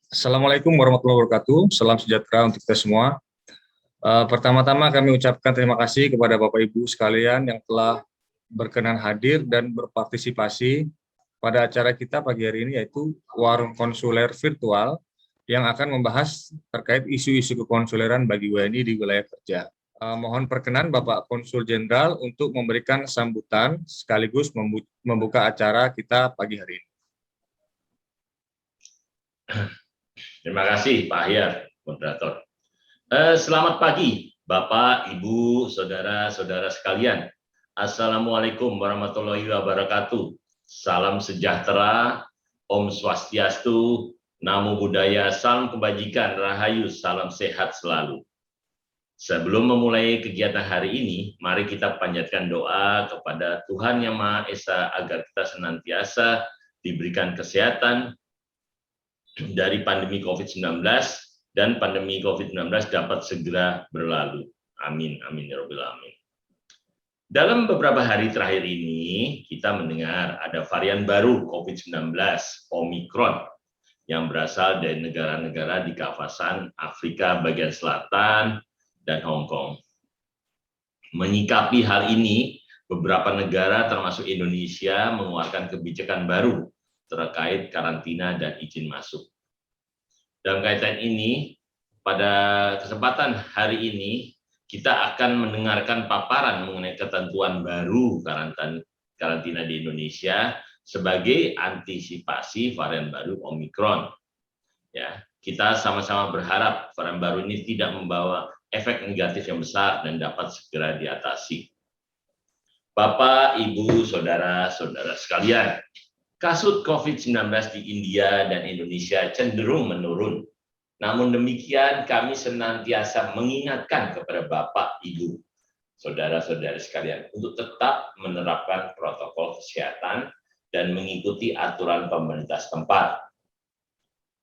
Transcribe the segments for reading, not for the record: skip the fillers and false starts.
Assalamualaikum warahmatullahi wabarakatuh. Salam sejahtera untuk kita semua. Pertama-tama kami ucapkan terima kasih kepada Bapak Ibu sekalian yang telah berkenan hadir dan berpartisipasi pada acara kita pagi hari ini, yaitu Warung Konsuler Virtual yang akan membahas terkait isu-isu kekonsuleran bagi WNI di wilayah kerja. Mohon perkenan Bapak Konsul Jenderal untuk memberikan sambutan sekaligus membuka acara kita pagi hari ini. Terima kasih Pak Ahyar, moderator. Selamat pagi Bapak, Ibu, saudara-saudara sekalian. Assalamualaikum warahmatullahi wabarakatuh. Salam sejahtera, Om Swastiastu, Namo Buddhaya, salam kebajikan, Rahayu, salam sehat selalu. Sebelum memulai kegiatan hari ini, mari kita panjatkan doa kepada Tuhan Yang Maha Esa agar kita senantiasa diberikan kesehatan dari pandemi COVID-19 dan pandemi COVID-19 dapat segera berlalu. Amin, amin, ya Rabbal Alamin. Dalam beberapa hari terakhir ini, kita mendengar ada varian baru COVID-19, Omikron, yang berasal dari negara-negara di kawasan Afrika bagian selatan dan Hong Kong. Menyikapi hal ini, beberapa negara termasuk Indonesia mengeluarkan kebijakan baru terkait karantina dan izin masuk. Dalam kaitan ini, pada kesempatan hari ini, kita akan mendengarkan paparan mengenai ketentuan baru karantina di Indonesia sebagai antisipasi varian baru Omikron. Ya, kita sama-sama berharap varian baru ini tidak membawa efek negatif yang besar dan dapat segera diatasi. Bapak, Ibu, saudara-saudara sekalian, kasus COVID-19 di India dan Indonesia cenderung menurun. Namun demikian, kami senantiasa mengingatkan kepada Bapak, Ibu, saudara-saudari sekalian untuk tetap menerapkan protokol kesehatan dan mengikuti aturan pemerintah setempat.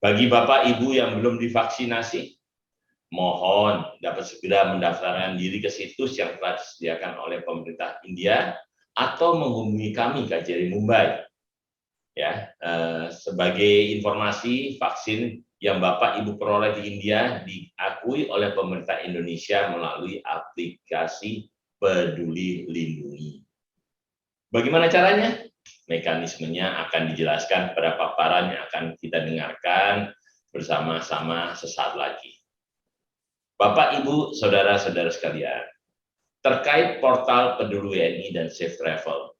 Bagi Bapak, Ibu yang belum divaksinasi, mohon dapat segera mendaftarkan diri ke situs yang telah disediakan oleh pemerintah India atau menghubungi kami KJRI Mumbai. Ya, sebagai informasi, vaksin yang Bapak Ibu peroleh di India diakui oleh pemerintah Indonesia melalui aplikasi Peduli Lindungi. Bagaimana caranya? Mekanismenya akan dijelaskan pada paparan yang akan kita dengarkan bersama-sama sesaat lagi. Bapak, Ibu, saudara-saudara sekalian, terkait portal Peduli WNI dan Safe Travel,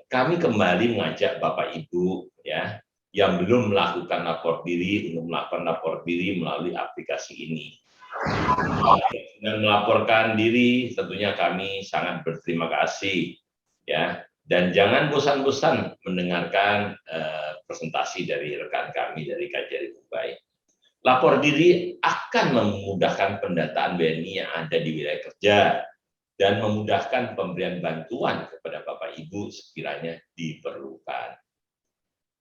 kami kembali mengajak Bapak Ibu ya yang belum melakukan lapor diri untuk melakukan lapor diri melalui aplikasi ini. Dan melaporkan diri tentunya kami sangat berterima kasih ya, dan jangan bosan-bosan mendengarkan presentasi dari rekan kami dari KJRI Mumbai. Lapor diri akan memudahkan pendataan WNI yang ada di wilayah kerja dan memudahkan pemberian bantuan kepada Bapak Ibu sekiranya diperlukan.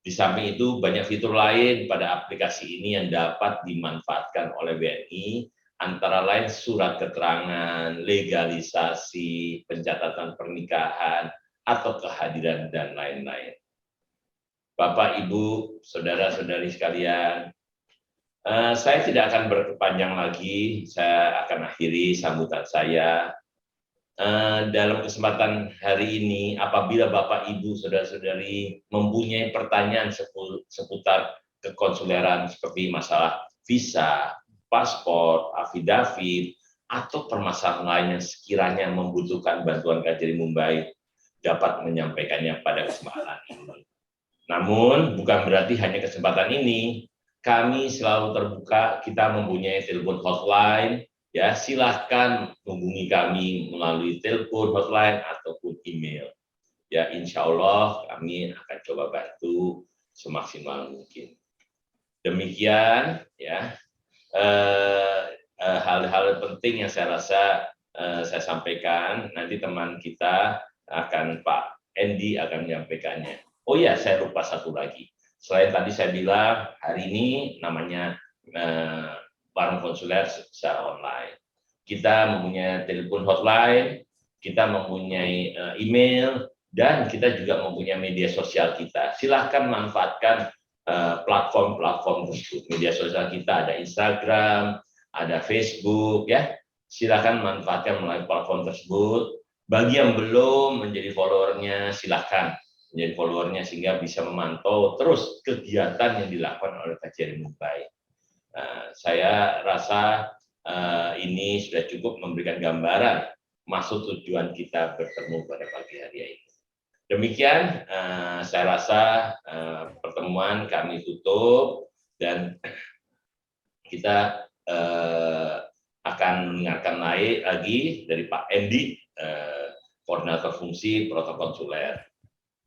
Di samping itu, banyak fitur lain pada aplikasi ini yang dapat dimanfaatkan oleh WNI, antara lain surat keterangan, legalisasi, pencatatan pernikahan, atau kehadiran, dan lain-lain. Bapak, Ibu, saudara-saudari sekalian, saya tidak akan berpanjang lagi, saya akan akhiri sambutan saya. Dalam kesempatan hari ini, apabila Bapak, Ibu, saudara-saudari mempunyai pertanyaan seputar kekonsuleran seperti masalah visa, paspor, afidavit, atau permasalahan lain yang sekiranya membutuhkan bantuan KJRI Mumbai, dapat menyampaikannya pada kesempatan ini. Namun, bukan berarti hanya kesempatan ini, kami selalu terbuka, kita mempunyai telepon hotline, ya, silahkan hubungi kami melalui telepon, hotline, ataupun email. Ya, insya Allah kami akan coba bantu semaksimal mungkin. Demikian, ya, hal-hal penting yang saya rasa saya sampaikan. Nanti teman kita akan Pak Endi akan menyampaikannya. Oh iya, saya lupa satu lagi. Selain tadi saya bilang hari ini namanya Warung Konsuler secara online. Kita mempunyai telepon hotline, kita mempunyai email, dan kita juga mempunyai media sosial kita. Silahkan manfaatkan platform-platform tersebut. Media sosial kita ada Instagram, ada Facebook, ya. Silakan manfaatkan melalui platform tersebut. Bagi yang belum menjadi followernya, silakan menjadi followernya sehingga bisa memantau terus kegiatan yang dilakukan oleh KJRI Mumbai. Saya rasa ini sudah cukup memberikan gambaran maksud tujuan kita bertemu pada pagi hari ini. Demikian, saya rasa pertemuan kami tutup dan kita akan mendengarkan lagi dari Pak Endi, Koordinator Fungsi Protokol Konsuler.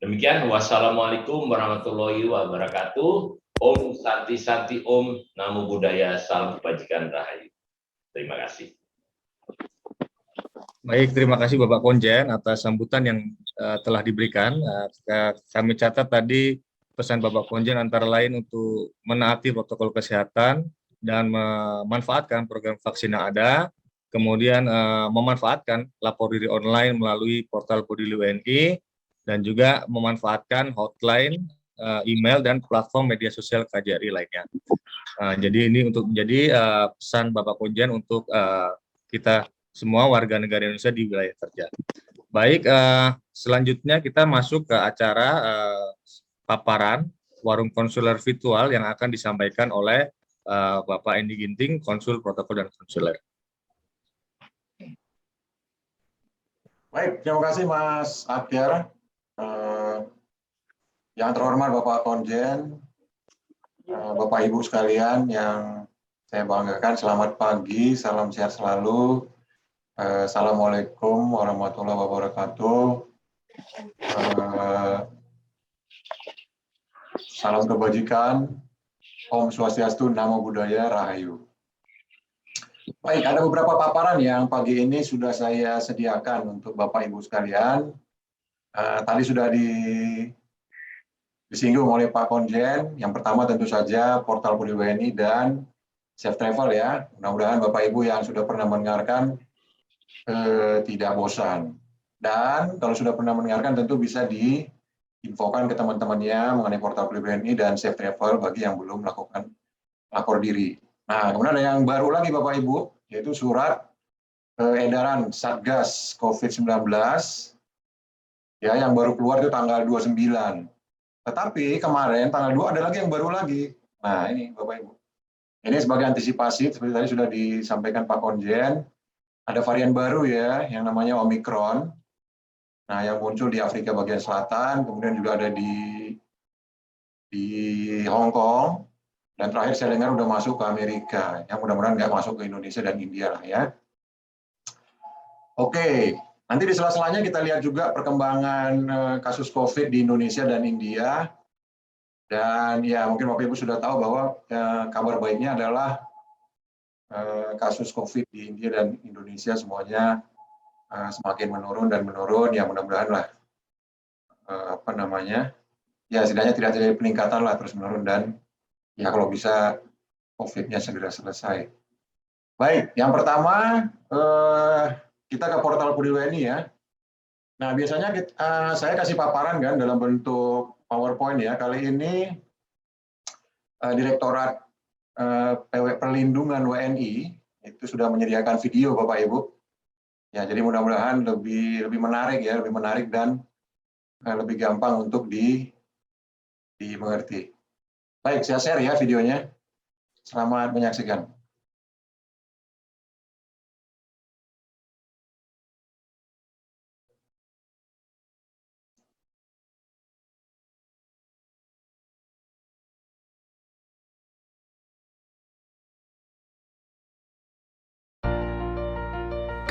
Demikian, wassalamualaikum warahmatullahi wabarakatuh. Om Santi Santi Om, Namo Buddhaya, Salam Kebajikan Rahayu. Terima kasih. Baik, terima kasih Bapak Konjen atas sambutan yang telah diberikan. Kami catat tadi pesan Bapak Konjen antara lain untuk menaati protokol kesehatan dan memanfaatkan program vaksin yang ada, kemudian memanfaatkan lapor diri online melalui portal Peduli WNI, dan juga memanfaatkan hotline, email, dan platform media sosial KJRI lainnya. Jadi ini untuk menjadi pesan Bapak Konjen untuk kita semua warga negara Indonesia di wilayah kerja. Baik, selanjutnya kita masuk ke acara paparan warung konsuler virtual yang akan disampaikan oleh Bapak Endi Ginting, Konsul Protokol dan Konsuler. Baik, terima kasih Mas Akhir. Yang terhormat Bapak Konjen, Bapak Ibu sekalian yang saya banggakan, selamat pagi, salam sehat selalu. Assalamualaikum warahmatullahi wabarakatuh. Salam kebajikan, Om Swastiastu, Namo Buddhaya, Rahayu. Baik, ada beberapa paparan yang pagi ini sudah saya sediakan untuk Bapak Ibu sekalian. Tadi sudah disinggung oleh Pak Konjen. Yang pertama tentu saja portal Peduli WNI dan Safe Travel, ya. Mudah-mudahan Bapak Ibu yang sudah pernah mendengarkan tidak bosan. Dan kalau sudah pernah mendengarkan tentu bisa diinfokan ke teman-temannya mengenai portal Peduli WNI dan Safe Travel bagi yang belum melakukan lapor diri. Nah, kemudian ada yang baru lagi Bapak Ibu, yaitu surat edaran Satgas COVID-19 ya, yang baru keluar itu tanggal 29. Tetapi kemarin tanggal 2 ada lagi yang baru lagi. Nah, ini Bapak Ibu. Ini sebagai antisipasi seperti tadi sudah disampaikan Pak Konjen. Ada varian baru ya, yang namanya Omicron. Nah, yang muncul di Afrika bagian selatan, kemudian juga ada di Hong Kong, dan terakhir saya dengar udah masuk ke Amerika. Yang mudah-mudahan nggak masuk ke Indonesia dan India lah ya. Oke, nanti di sela-selanya kita lihat juga perkembangan kasus COVID di Indonesia dan India. Dan ya mungkin Bapak Ibu sudah tahu bahwa kabar baiknya adalah kasus COVID di India dan Indonesia semuanya semakin menurun dan menurun, ya mudah-mudahan lah ya setidaknya tidak terjadi peningkatan lah, terus menurun, dan ya kalau bisa COVID-nya segera selesai. Baik, yang pertama kita ke portal Peduli WNI ya. Nah biasanya saya kasih paparan kan dalam bentuk PowerPoint ya. Kali ini Direktorat Perlindungan WNI itu sudah menyediakan video Bapak Ibu. Ya, jadi mudah-mudahan lebih menarik ya, lebih menarik dan lebih gampang untuk dimengerti. Baik, saya share ya videonya. Selamat menyaksikan.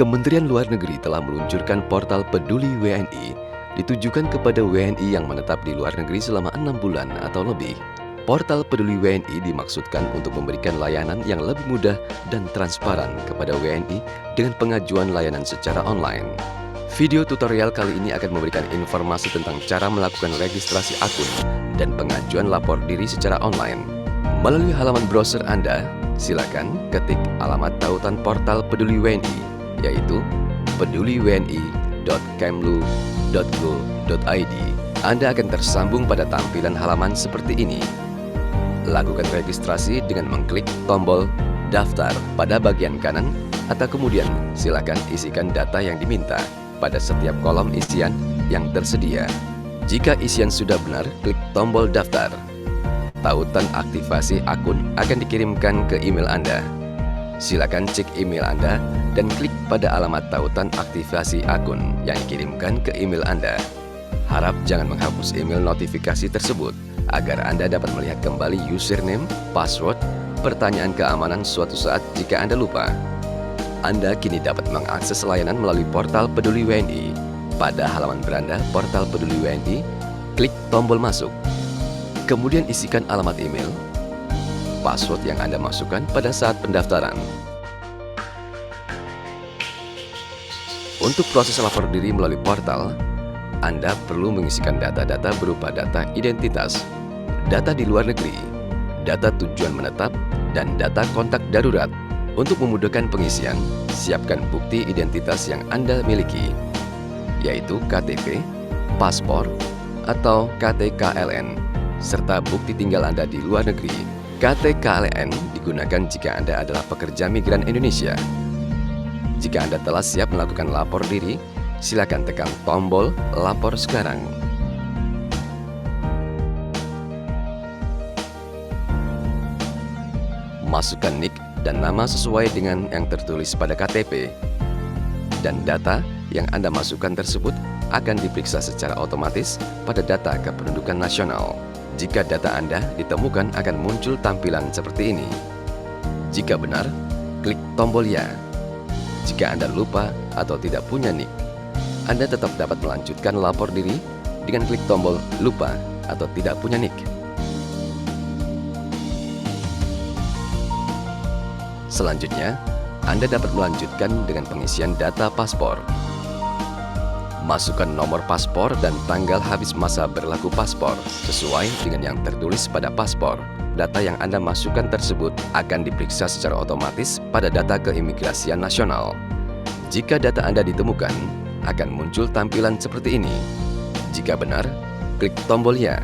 Kementerian Luar Negeri telah meluncurkan portal Peduli WNI ditujukan kepada WNI yang menetap di luar negeri selama 6 bulan atau lebih. Portal Peduli WNI dimaksudkan untuk memberikan layanan yang lebih mudah dan transparan kepada WNI dengan pengajuan layanan secara online. Video tutorial kali ini akan memberikan informasi tentang cara melakukan registrasi akun dan pengajuan lapor diri secara online. Melalui halaman browser Anda, silakan ketik alamat tautan portal Peduli WNI, yaitu peduliwni.kemlu.go.id. Anda akan tersambung pada tampilan halaman seperti ini. lakukan registrasi dengan mengklik tombol daftar pada bagian kanan atau kemudian silakan isikan data yang diminta pada setiap kolom isian yang tersedia. Jika isian sudah benar, klik tombol daftar. Tautan aktivasi akun akan dikirimkan ke email Anda. Silakan cek email Anda dan klik pada alamat tautan aktivasi akun yang dikirimkan ke email Anda. Harap jangan menghapus email notifikasi tersebut agar Anda dapat melihat kembali username, password, pertanyaan keamanan suatu saat jika Anda lupa. Anda kini dapat mengakses layanan melalui portal Peduli WNI. Pada halaman beranda portal Peduli WNI, klik tombol masuk. Kemudian isikan alamat email, password yang Anda masukkan pada saat pendaftaran. Untuk proses lapor diri melalui portal, Anda perlu mengisikan data-data berupa data identitas, data di luar negeri, data tujuan menetap, dan data kontak darurat. Untuk memudahkan pengisian, siapkan bukti identitas yang Anda miliki, yaitu KTP, paspor, atau KTKLN, serta bukti tinggal Anda di luar negeri. KTKLN digunakan jika Anda adalah pekerja migran Indonesia. Jika Anda telah siap melakukan lapor diri, silakan tekan tombol lapor sekarang. Masukkan NIK dan nama sesuai dengan yang tertulis pada KTP. Dan data yang Anda masukkan tersebut akan diperiksa secara otomatis pada data kependudukan nasional. Jika data Anda ditemukan akan muncul tampilan seperti ini. Jika benar, klik tombol ya. Jika Anda lupa atau tidak punya NIK, Anda tetap dapat melanjutkan lapor diri dengan klik tombol lupa atau tidak punya NIK. Selanjutnya, Anda dapat melanjutkan dengan pengisian data paspor. Masukkan nomor paspor dan tanggal habis masa berlaku paspor sesuai dengan yang tertulis pada paspor. Data yang Anda masukkan tersebut akan diperiksa secara otomatis pada data keimigrasian nasional. Jika data Anda ditemukan, akan muncul tampilan seperti ini. Jika benar, klik tombol ya.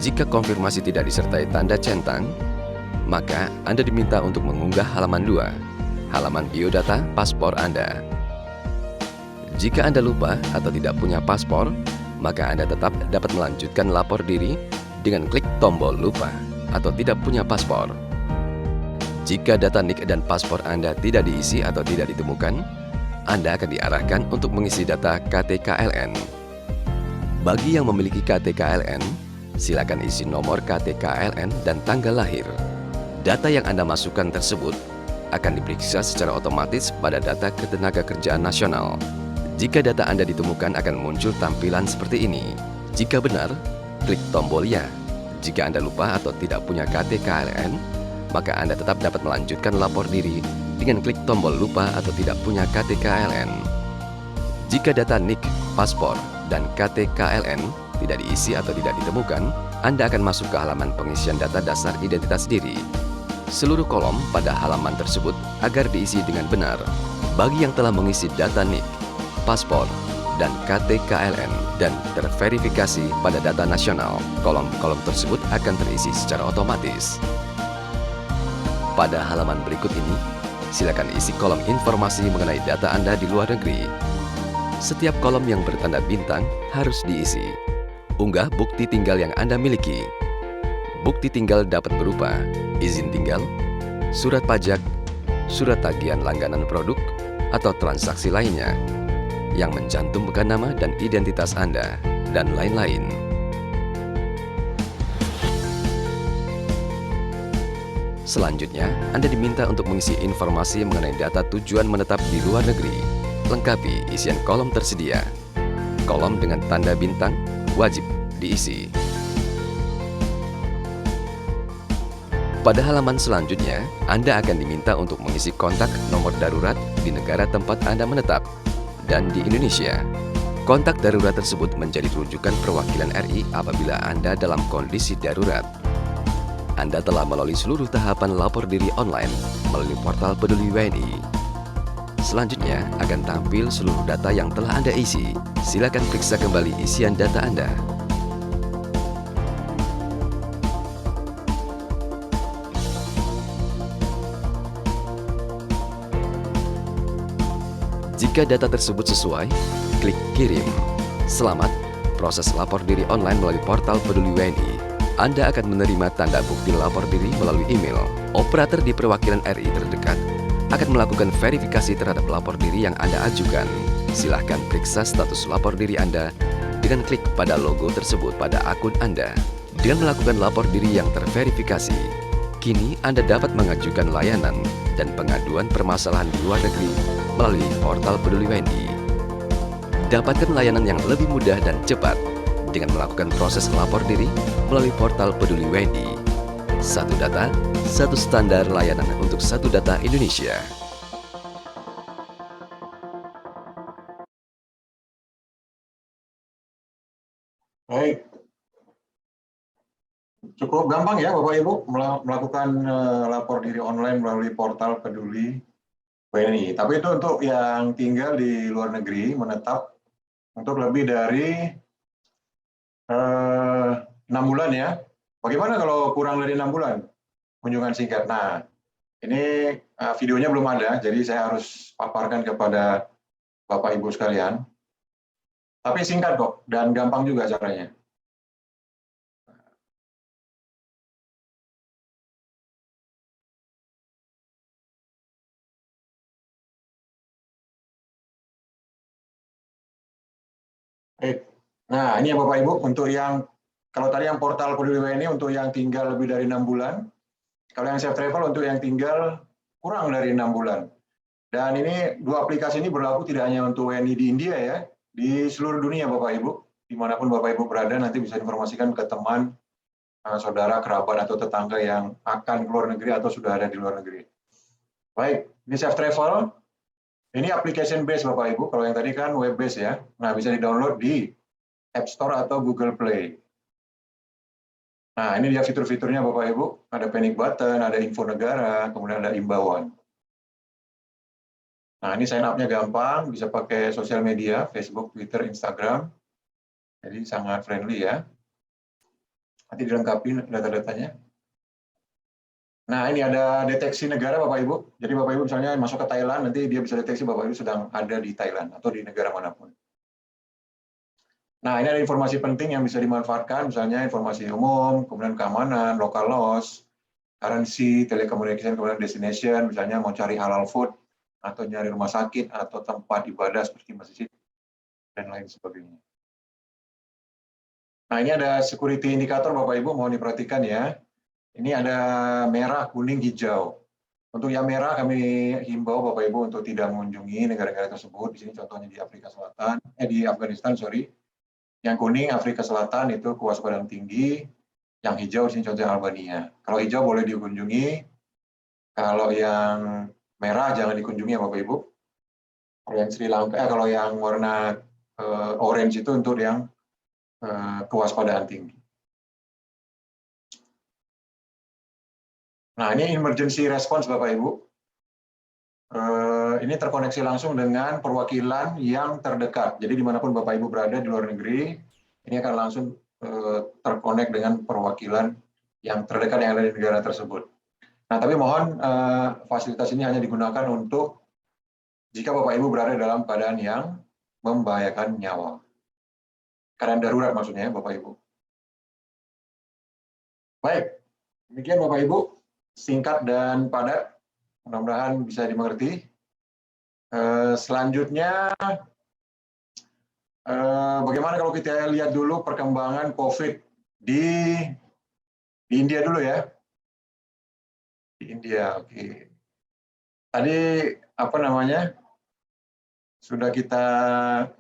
Jika konfirmasi tidak disertai tanda centang, maka Anda diminta untuk mengunggah halaman 2, halaman biodata paspor Anda. Jika Anda lupa atau tidak punya paspor, maka Anda tetap dapat melanjutkan lapor diri dengan klik tombol lupa atau tidak punya paspor. Jika data NIK dan paspor Anda tidak diisi atau tidak ditemukan, Anda akan diarahkan untuk mengisi data KTKLN. Bagi yang memiliki KTKLN, silakan isi nomor KTKLN dan tanggal lahir. Data yang Anda masukkan tersebut akan diperiksa secara otomatis pada data Ketenagakerjaan Nasional. Jika data Anda ditemukan akan muncul tampilan seperti ini. Jika benar, klik tombol ya. Jika Anda lupa atau tidak punya KTKLN, maka Anda tetap dapat melanjutkan lapor diri dengan klik tombol lupa atau tidak punya KTKLN. Jika data NIK, paspor, dan KTKLN tidak diisi atau tidak ditemukan, Anda akan masuk ke halaman pengisian data dasar identitas diri. Seluruh kolom pada halaman tersebut agar diisi dengan benar. Bagi yang telah mengisi data NIK, paspor, dan KTKLN dan terverifikasi pada data nasional, kolom-kolom tersebut akan terisi secara otomatis. Pada halaman berikut ini, silakan isi kolom informasi mengenai data Anda di luar negeri. Setiap kolom yang bertanda bintang harus diisi. Unggah bukti tinggal yang Anda miliki. Bukti tinggal dapat berupa izin tinggal, surat pajak, surat tagihan langganan produk, atau transaksi lainnya yang mencantumkan nama dan identitas Anda, dan lain-lain. Selanjutnya, Anda diminta untuk mengisi informasi mengenai data tujuan menetap di luar negeri. Lengkapi isian kolom tersedia. Kolom dengan tanda bintang wajib diisi. Pada halaman selanjutnya, Anda akan diminta untuk mengisi kontak nomor darurat di negara tempat Anda menetap dan di Indonesia. Kontak darurat tersebut menjadi rujukan perwakilan RI apabila Anda dalam kondisi darurat. Anda telah melalui seluruh tahapan lapor diri online melalui portal Peduli WNI. Selanjutnya akan tampil seluruh data yang telah Anda isi. Silakan periksa kembali isian data Anda. Jika data tersebut sesuai, klik kirim. Selamat, proses lapor diri online melalui portal Peduli WNI. Anda akan menerima tanda bukti lapor diri melalui email. Operator di perwakilan RI terdekat akan melakukan verifikasi terhadap lapor diri yang Anda ajukan. Silahkan periksa status lapor diri Anda dengan klik pada logo tersebut pada akun Anda. Dengan melakukan lapor diri yang terverifikasi, kini Anda dapat mengajukan layanan dan pengaduan permasalahan di luar negeri melalui portal Peduli WNI. Dapatkan layanan yang lebih mudah dan cepat dengan melakukan proses lapor diri melalui portal Peduli WNI. Satu data, satu standar layanan untuk satu data Indonesia. Baik, cukup gampang ya Bapak Ibu melakukan lapor diri online melalui portal Peduli WNI. Tapi itu untuk yang tinggal di luar negeri menetap untuk lebih dari 6 bulan ya. Bagaimana kalau kurang dari 6 bulan kunjungan singkat? Nah, ini videonya belum ada, jadi saya harus paparkan kepada Bapak Ibu sekalian. Tapi singkat kok, dan gampang juga caranya. Nah, ini ya Bapak Ibu, untuk yang, kalau tadi yang portal Peduli WNI untuk yang tinggal lebih dari 6 bulan, kalau yang Safe Travel untuk yang tinggal kurang dari 6 bulan. Dan ini dua aplikasi ini berlaku tidak hanya untuk WNI di India ya, di seluruh dunia Bapak Ibu, dimanapun Bapak Ibu berada nanti bisa informasikan ke teman, saudara, kerabat atau tetangga yang akan keluar negeri atau sudah ada di luar negeri. Baik, ini Safe Travel, ini application base Bapak Ibu, kalau yang tadi kan web base ya, nah bisa di-download di App Store atau Google Play. Nah, ini dia fitur-fiturnya Bapak Ibu, ada panic button, ada info negara, kemudian ada imbauan. Nah, ini sign up-nya gampang, bisa pakai sosial media, Facebook, Twitter, Instagram. Jadi sangat friendly ya. Nanti dilengkapi data-datanya. Nah, ini ada deteksi negara Bapak Ibu. Jadi Bapak Ibu misalnya masuk ke Thailand, nanti dia bisa deteksi Bapak Ibu sedang ada di Thailand atau di negara manapun. Nah, ini ada informasi penting yang bisa dimanfaatkan, misalnya informasi umum, kemudian keamanan, local laws, currency, telecommunication, kemudian destination, misalnya mau cari halal food, atau nyari rumah sakit, atau tempat ibadah seperti masjid, dan lain sebagainya. Nah, ini ada security indikator Bapak Ibu, mohon diperhatikan ya. Ini ada merah, kuning, hijau. Untuk yang merah kami himbau Bapak Ibu untuk tidak mengunjungi negara-negara tersebut. Di sini contohnya di Afrika Selatan, di Afghanistan, sorry. Yang kuning Afrika Selatan itu kewaspadaan tinggi. Yang hijau di sini contohnya Albania. Kalau hijau boleh dikunjungi. Kalau yang merah jangan dikunjungi ya Bapak Ibu. Kalau yang Sri Lanka, kalau yang warna orange itu untuk yang kewaspadaan tinggi. Nah, ini emergency response Bapak Ibu. Ini terkoneksi langsung dengan perwakilan yang terdekat. Jadi dimanapun Bapak Ibu berada di luar negeri, ini akan langsung terkonek dengan perwakilan yang terdekat yang ada di negara tersebut. Nah, tapi mohon fasilitas ini hanya digunakan untuk jika Bapak Ibu berada dalam keadaan yang membahayakan nyawa. Keadaan darurat maksudnya ya Bapak Ibu. Baik, demikian Bapak Ibu, singkat dan padat, mudah-mudahan bisa dimengerti. Selanjutnya, bagaimana kalau kita lihat dulu perkembangan COVID di India dulu ya. Di India, oke. Tadi apa namanya? Sudah kita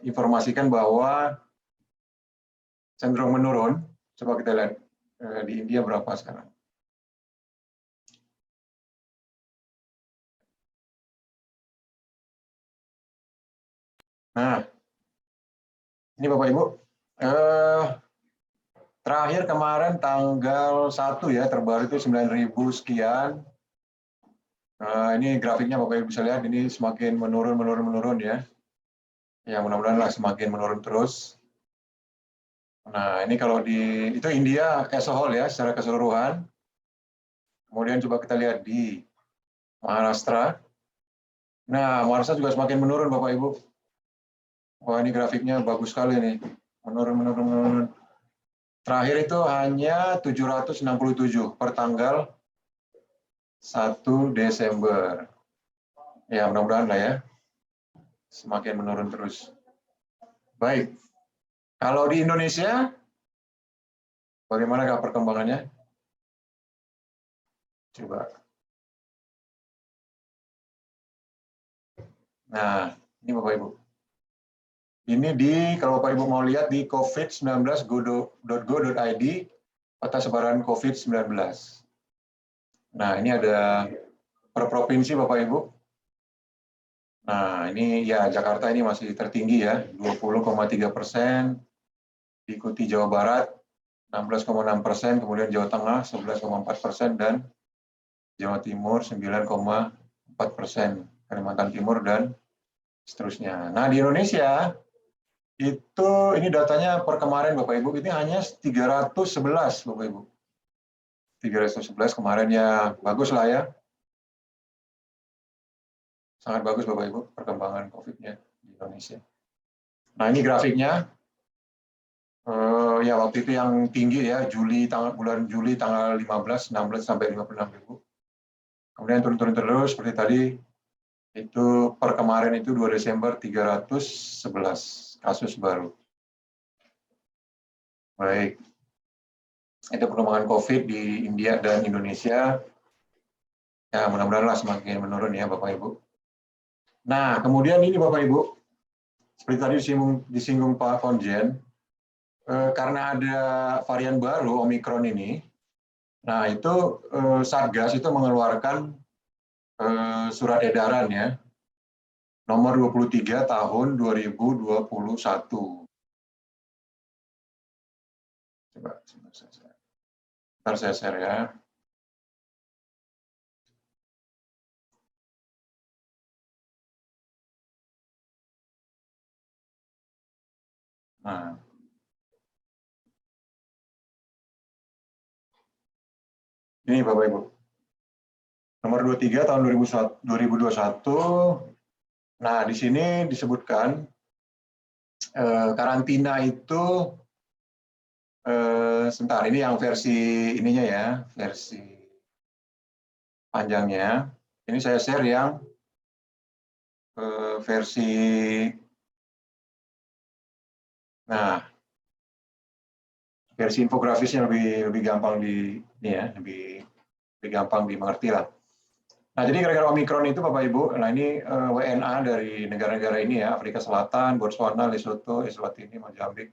informasikan bahwa cenderung menurun. Coba kita lihat di India berapa sekarang. Nah, ini Bapak Ibu. Terakhir kemarin tanggal 1 ya, terbaru itu 9.000 sekian. Ini grafiknya Bapak Ibu bisa lihat, ini semakin menurun ya. Ya mudah-mudahan semakin menurun terus. Nah ini kalau itu India as a whole ya, secara keseluruhan. Kemudian coba kita lihat di Maharashtra. Nah, Marsa juga semakin menurun, Bapak Ibu. Wah, ini grafiknya bagus sekali nih. Menurun. Terakhir itu hanya 767 per tanggal 1 Desember. Ya, mudah-mudahan lah ya. Semakin menurun terus. Baik. Kalau di Indonesia, bagaimana perkembangannya? Coba. Nah, ini Bapak Ibu. Ini kalau Bapak Ibu mau lihat di covid19.go.id, peta sebaran COVID-19. Nah, ini ada per provinsi Bapak Ibu. Nah, ini ya Jakarta ini masih tertinggi ya, 20,3%, diikuti Jawa Barat 16,6%, kemudian Jawa Tengah 11,4%, dan Jawa Timur 9,4%, Kalimantan Timur, dan seterusnya. Nah, di Indonesia, ini datanya per kemarin Bapak Ibu, ini hanya 311 Bapak Ibu. 311 kemarin, ya bagus lah ya. Sangat bagus Bapak Ibu perkembangan COVID-nya di Indonesia. Nah, ini grafiknya. Ya waktu itu yang tinggi ya, bulan Juli tanggal 15, 16 sampai 56.000. Kemudian turun terus seperti tadi. Itu per kemarin itu 2 Desember 311 kasus baru. Baik. Itu perkembangan COVID di India dan Indonesia. Ya, mudah-mudahan semakin menurun ya Bapak Ibu. Nah, kemudian ini Bapak Ibu, seperti tadi disinggung Pak Konjen, karena ada varian baru Omikron ini, nah itu Satgas itu mengeluarkan surat edaran ya, nomor 23 tahun 2021. Coba sebentar saya share ya. Nah, ini Bapak Ibu, nomor 23 tahun 2021. Nah, di sini disebutkan karantina itu, sebentar, ini yang versi ininya ya, versi panjangnya. Ini saya share yang versi, nah, versi infografisnya lebih gampang lebih gampang dimengerti lah. Nah, jadi gara-gara Omikron itu Bapak Ibu, nah ini WNA dari negara-negara ini ya, Afrika Selatan, Botswana, Lesotho, Eswatini, Mozambik,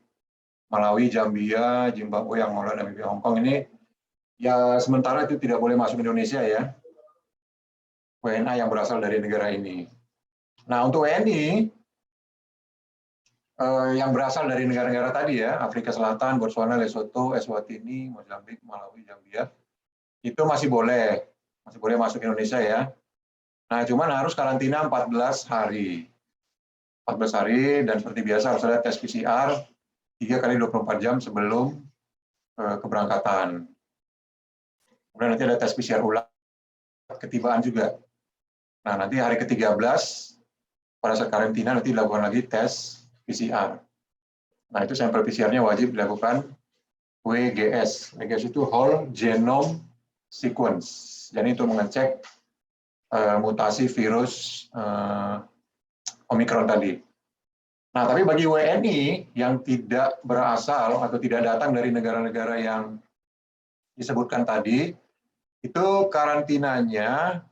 Malawi, Zambia, Zimbabwe, Angola, Namibia, Hong Kong ini ya sementara itu tidak boleh masuk Indonesia ya, WNA yang berasal dari negara ini. Nah, untuk WNI yang berasal dari negara-negara tadi ya, Afrika Selatan, Botswana, Lesotho, Eswatini, Mozambik, Malawi, Zambia, itu masih boleh masuk Indonesia ya. Nah, cuman harus karantina 14 hari. 14 hari, dan seperti biasa harus ada tes PCR 3 kali 24 jam sebelum keberangkatan. Kemudian nanti ada tes PCR ulang ketibaan juga. Nah, nanti hari ke-13 pada saat karantina nanti dilakukan lagi tes PCR. Nah, itu sampel PCR-nya wajib dilakukan WGS. WGS itu Whole Genome Sequence. Jadi itu mengecek mutasi virus Omikron tadi. Nah, tapi bagi WNI yang tidak berasal atau tidak datang dari negara-negara yang disebutkan tadi, itu karantinanya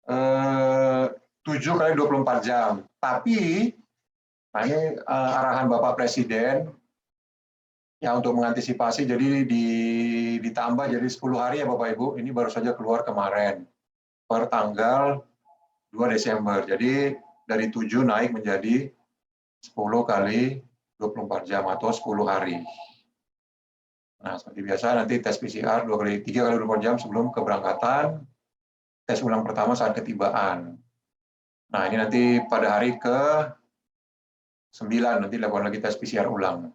7 kali 24 jam. Tapi, nah ini arahan Bapak Presiden, ya untuk mengantisipasi, jadi ditambah jadi 10 hari ya Bapak Ibu, ini baru saja keluar kemarin, per tanggal 2 Desember. Jadi dari 7 naik menjadi 10 kali 24 jam atau 10 hari. Nah, seperti biasa nanti tes PCR 3 kali 24 jam sebelum keberangkatan, tes ulang pertama saat ketibaan. Nah, ini nanti pada hari ke-9 nanti dilakukan lagi tes PCR ulang.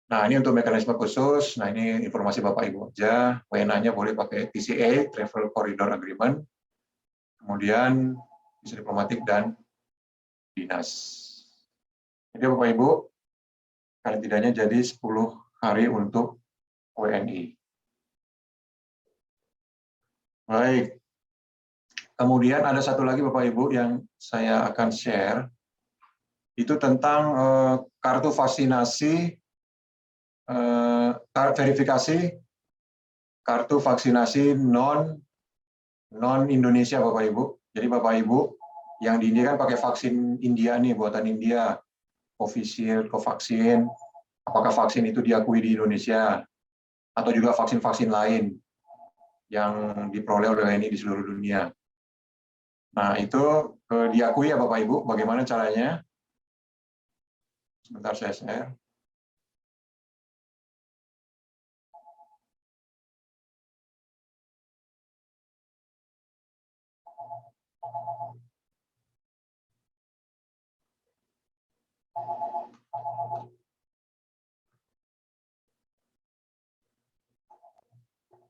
Nah, ini untuk mekanisme khusus. Nah, ini informasi Bapak Ibu aja. WNA-nya boleh pakai TCA, Travel Corridor Agreement. Kemudian visa diplomatik dan dinas. Jadi Bapak Ibu, karantinanya jadi 10 hari untuk WNI. Baik. Kemudian ada satu lagi Bapak Ibu yang saya akan share, itu tentang kartu vaksinasi, verifikasi kartu vaksinasi non Indonesia Bapak Ibu. Jadi Bapak Ibu yang di India kan pakai vaksin India nih, buatan India, Covaxin, apakah vaksin itu diakui di Indonesia atau juga vaksin-vaksin lain yang diperoleh oleh WNI di seluruh dunia. Nah, itu diakui ya Bapak Ibu, bagaimana caranya? Sebentar saya share.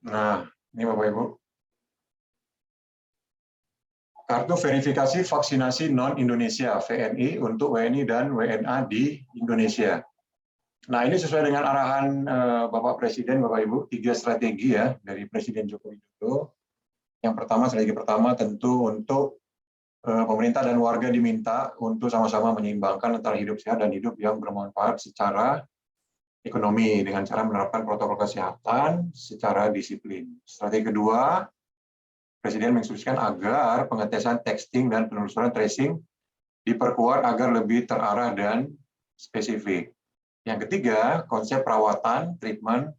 Nah, ini Bapak Ibu. Kartu verifikasi vaksinasi non-Indonesia, VNI, untuk WNI dan WNA di Indonesia. Nah, ini sesuai dengan arahan Bapak Presiden, Bapak Ibu, 3 strategi ya dari Presiden Joko Widodo. Yang pertama, strategi pertama tentu untuk pemerintah dan warga diminta untuk sama-sama menyeimbangkan antara hidup sehat dan hidup yang bermanfaat secara ekonomi dengan cara menerapkan protokol kesehatan secara disiplin. Strategi kedua, Presiden menginstruksikan agar pengetesan, testing, dan penelusuran tracing diperkuat agar lebih terarah dan spesifik. Yang ketiga, konsep perawatan, treatment,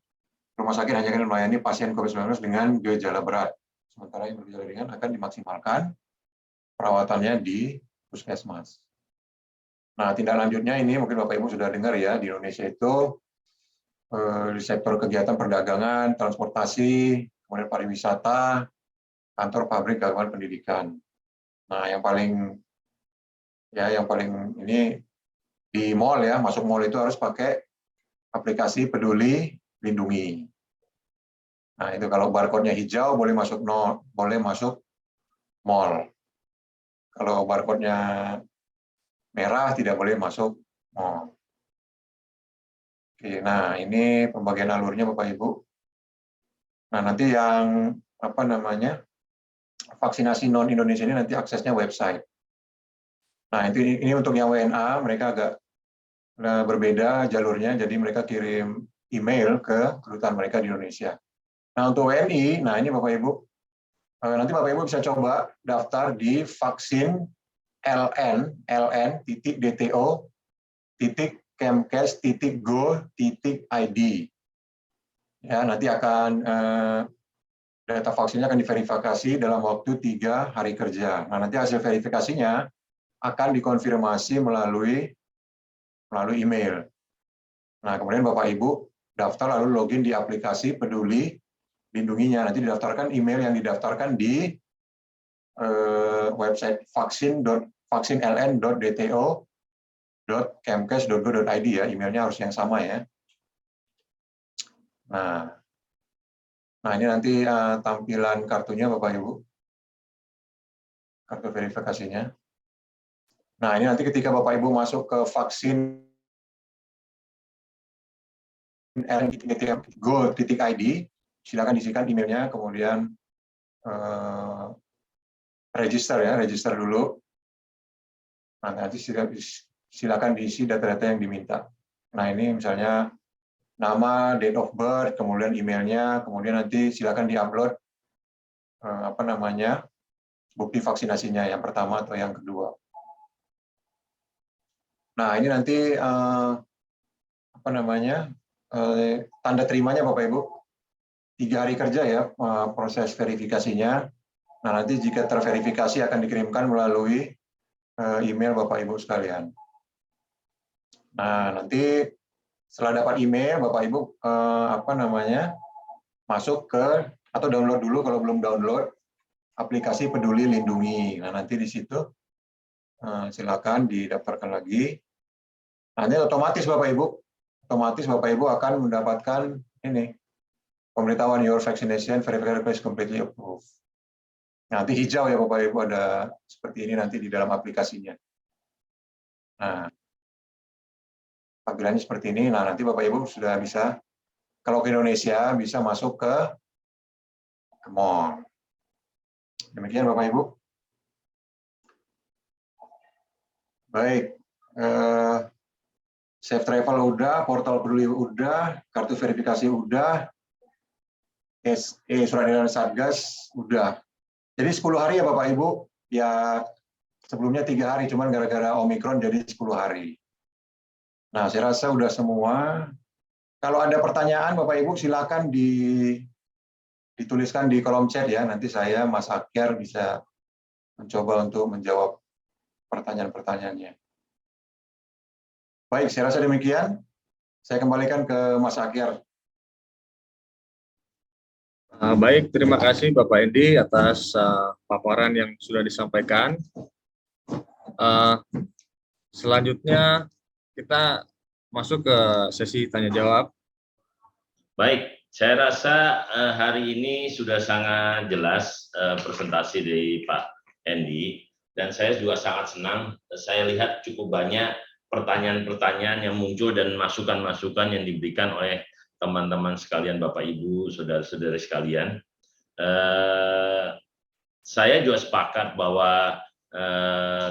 rumah sakit hanya akan melayani pasien COVID-19 dengan gejala berat. Sementara yang bergejala ringan akan dimaksimalkan perawatannya di puskesmas. Nah, tindak lanjutnya ini mungkin Bapak Ibu sudah dengar ya, di Indonesia itu di sektor kegiatan perdagangan, transportasi, kemudian pariwisata, kantor, pabrik, gabungan pendidikan. Nah, yang paling ini di mall ya, masuk mall itu harus pakai aplikasi Peduli Lindungi. Nah, itu kalau barcode-nya hijau boleh masuk mall. Kalau barcode-nya merah tidak boleh masuk mall. Oke, nah ini pembagian alurnya Bapak Ibu. Nah, nanti yang vaksinasi non-Indonesia ini nanti aksesnya website. Nah, ini untuk yang WNA, mereka agak berbeda jalurnya, jadi mereka kirim email ke kedutaan mereka di Indonesia. Nah, untuk WNI, nah ini Bapak Ibu, nanti Bapak Ibu bisa coba daftar di vaksin ln.dto.kemkes.go.id. Ya, nanti akan data vaksinnya akan diverifikasi dalam waktu 3 hari kerja. Nah, nanti hasil verifikasinya akan dikonfirmasi melalui email. Nah, kemudian Bapak Ibu daftar lalu login di aplikasi Peduli Lindunginya. Nanti didaftarkan email yang didaftarkan di website vaksinln.dto.kemkes.go.id ya. Emailnya harus yang sama ya. Nah ini nanti tampilan kartunya Bapak Ibu. Kartu verifikasinya. Nah, ini nanti ketika Bapak Ibu masuk ke vaksin ln.go.id, silakan isikan emailnya, kemudian register dulu. Nah, nanti silakan diisi data-data yang diminta. Nah, ini misalnya nama, date of birth, kemudian emailnya, kemudian nanti silakan diupload bukti vaksinasinya yang pertama atau yang kedua. Nah, ini nanti tanda terimanya Bapak Ibu 3 hari kerja ya proses verifikasinya. Nah, nanti jika terverifikasi akan dikirimkan melalui email Bapak Ibu sekalian. Nah, nanti setelah dapat email Bapak Ibu masuk ke atau download dulu kalau belum download aplikasi Peduli Lindungi. Nah, nanti di situ silakan didaftarkan lagi. Nanti otomatis Bapak Ibu akan mendapatkan ini pemberitahuan your vaccination verification is completely approved. Nanti hijau ya Bapak Ibu, ada seperti ini nanti di dalam aplikasinya. Nah, tampilannya seperti ini. Nah, nanti Bapak Ibu sudah bisa, kalau ke Indonesia bisa masuk ke mall. Demikian Bapak Ibu. Baik, Safe Travel udah, portal peduli udah, kartu verifikasi udah, surat edaran Satgas udah. Jadi 10 hari ya Bapak Ibu, ya sebelumnya 3 hari, cuman gara-gara Omikron jadi 10 hari. Nah, saya rasa udah semua. Kalau ada pertanyaan Bapak Ibu silakan dituliskan di kolom chat ya, nanti saya Mas Akyar bisa mencoba untuk menjawab pertanyaan-pertanyaannya. Baik, saya rasa demikian. Saya kembalikan ke Mas Akyar. Baik, terima kasih Bapak Endi atas paparan yang sudah disampaikan. Selanjutnya kita masuk ke sesi tanya jawab. Baik, saya rasa hari ini sudah sangat jelas presentasi dari Pak Endi, dan saya juga sangat senang. Saya lihat cukup banyak pertanyaan-pertanyaan yang muncul dan masukan-masukan yang diberikan oleh teman-teman sekalian, Bapak Ibu, saudara-saudari sekalian. Saya juga sepakat bahwa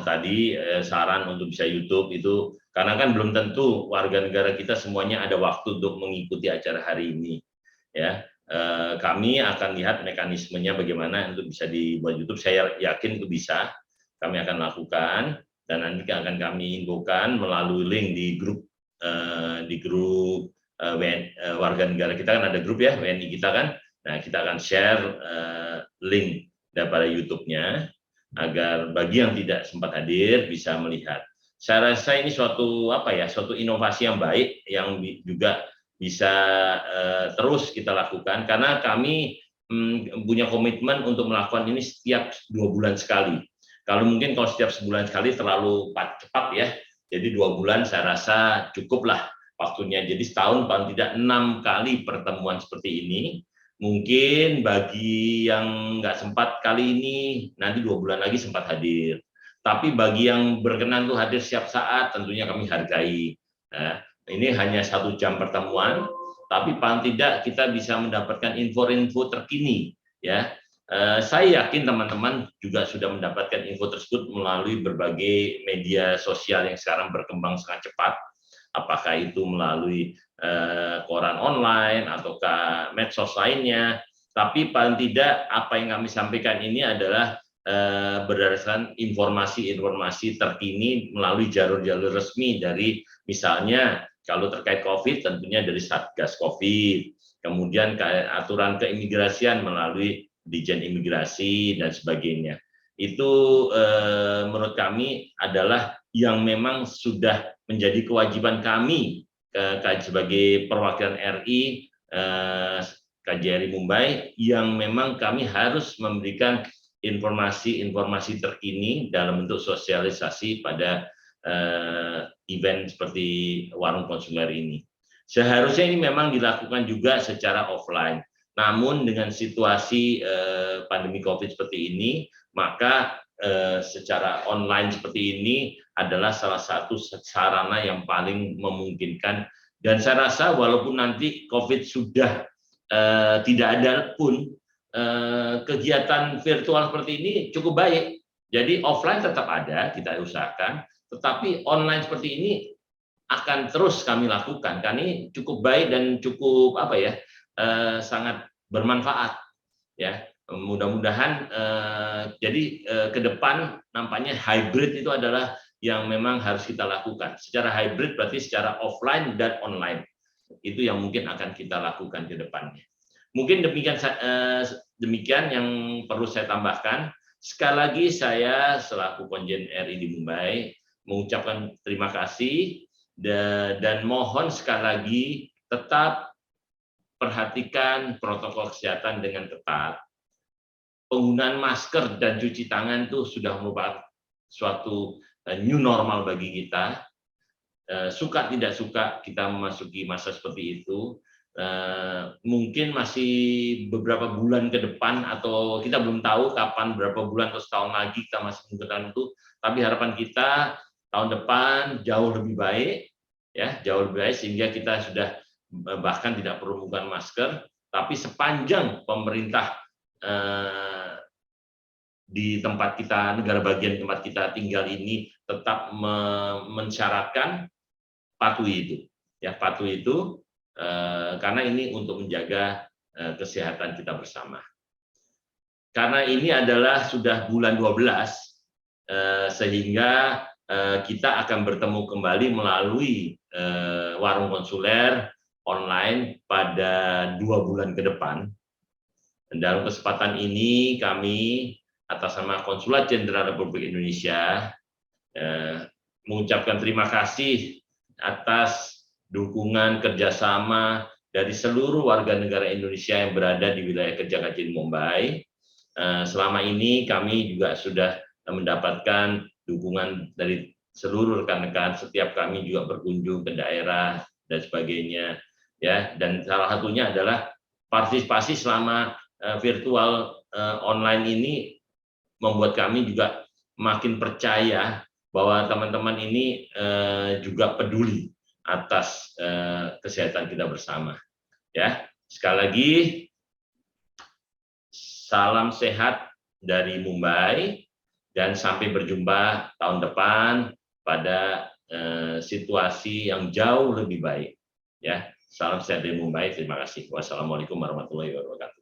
tadi saran untuk bisa YouTube itu, karena kan belum tentu warga negara kita semuanya ada waktu untuk mengikuti acara hari ini. Ya, kami akan lihat mekanismenya bagaimana untuk bisa dibuat YouTube. Saya yakin itu bisa, kami akan lakukan, dan nanti akan kami infokan melalui link di grup warga negara kita, kan ada grup ya WNI kita kan. Nah, kita akan share link daripada YouTube-nya agar bagi yang tidak sempat hadir bisa melihat. Saya rasa ini suatu inovasi yang baik yang juga bisa terus kita lakukan, karena kami punya komitmen untuk melakukan ini setiap 2 bulan sekali. Kalau setiap sebulan sekali terlalu cepat ya. Jadi 2 bulan saya rasa cukuplah waktunya. Jadi setahun paling tidak 6 kali pertemuan seperti ini. Mungkin bagi yang nggak sempat kali ini, nanti 2 bulan lagi sempat hadir. Tapi bagi yang berkenan tuh hadir setiap saat, tentunya kami hargai. Nah, ini hanya 1 jam pertemuan, tapi paling tidak kita bisa mendapatkan info-info terkini. Ya, saya yakin teman-teman juga sudah mendapatkan info tersebut melalui berbagai media sosial yang sekarang berkembang sangat cepat. Apakah itu melalui koran online ataukah medsos lainnya, tapi paling tidak apa yang kami sampaikan ini adalah berdasarkan informasi-informasi terkini melalui jalur-jalur resmi dari, misalnya kalau terkait COVID tentunya dari Satgas COVID, kemudian aturan keimigrasian melalui Dijen Imigrasi dan sebagainya. Itu menurut kami adalah yang memang sudah menjadi kewajiban kami sebagai perwakilan RI, KJRI Mumbai, yang memang kami harus memberikan informasi-informasi terkini dalam bentuk sosialisasi pada event seperti warung konsuler ini. Seharusnya ini memang dilakukan juga secara offline. Namun dengan situasi pandemi COVID seperti ini, maka secara online seperti ini adalah salah satu sarana yang paling memungkinkan. Dan saya rasa walaupun nanti COVID sudah tidak ada pun, kegiatan virtual seperti ini cukup baik. Jadi offline tetap ada, kita usahakan, tetapi online seperti ini akan terus kami lakukan. Karena ini cukup baik dan cukup sangat bermanfaat. Ya, mudah-mudahan jadi ke depan nampaknya hybrid itu adalah yang memang harus kita lakukan. Secara hybrid berarti secara offline dan online. Itu yang mungkin akan kita lakukan ke depannya. Mungkin demikian yang perlu saya tambahkan. Sekali lagi saya selaku Konjen RI di Mumbai mengucapkan terima kasih dan mohon sekali lagi tetap perhatikan protokol kesehatan dengan ketat. Penggunaan masker dan cuci tangan itu sudah merupakan suatu new normal bagi kita. Suka tidak suka kita memasuki masa seperti itu. mungkin masih beberapa bulan ke depan, atau kita belum tahu kapan, berapa bulan atau setahun lagi kita masih menggunakan itu. Tapi harapan kita tahun depan jauh lebih baik, ya, jauh lebih baik, sehingga kita sudah bahkan tidak perlu menggunakan masker. Tapi sepanjang pemerintah di tempat kita, negara bagian tempat kita tinggal ini tetap mensyaratkan, patuhi itu, ya, patuhi itu. Karena ini untuk menjaga kesehatan kita bersama. Karena ini adalah sudah bulan 12, sehingga kita akan bertemu kembali melalui warung konsuler online pada 2 bulan ke depan. Dan dalam kesempatan ini kami atas nama Konsulat Jenderal Republik Indonesia mengucapkan terima kasih atas dukungan kerjasama dari seluruh warga negara Indonesia yang berada di wilayah kerja KJRI Mumbai. Selama ini kami juga sudah mendapatkan dukungan dari seluruh rekan-rekan, setiap kami juga berkunjung ke daerah dan sebagainya, ya. Dan salah satunya adalah partisipasi selama virtual online ini membuat kami juga makin percaya bahwa teman-teman ini juga peduli atas kesehatan kita bersama, ya. Sekali lagi, salam sehat dari Mumbai, dan sampai berjumpa tahun depan pada situasi yang jauh lebih baik, ya. Salam sehat dari Mumbai. Terima kasih. Wassalamualaikum warahmatullahi wabarakatuh.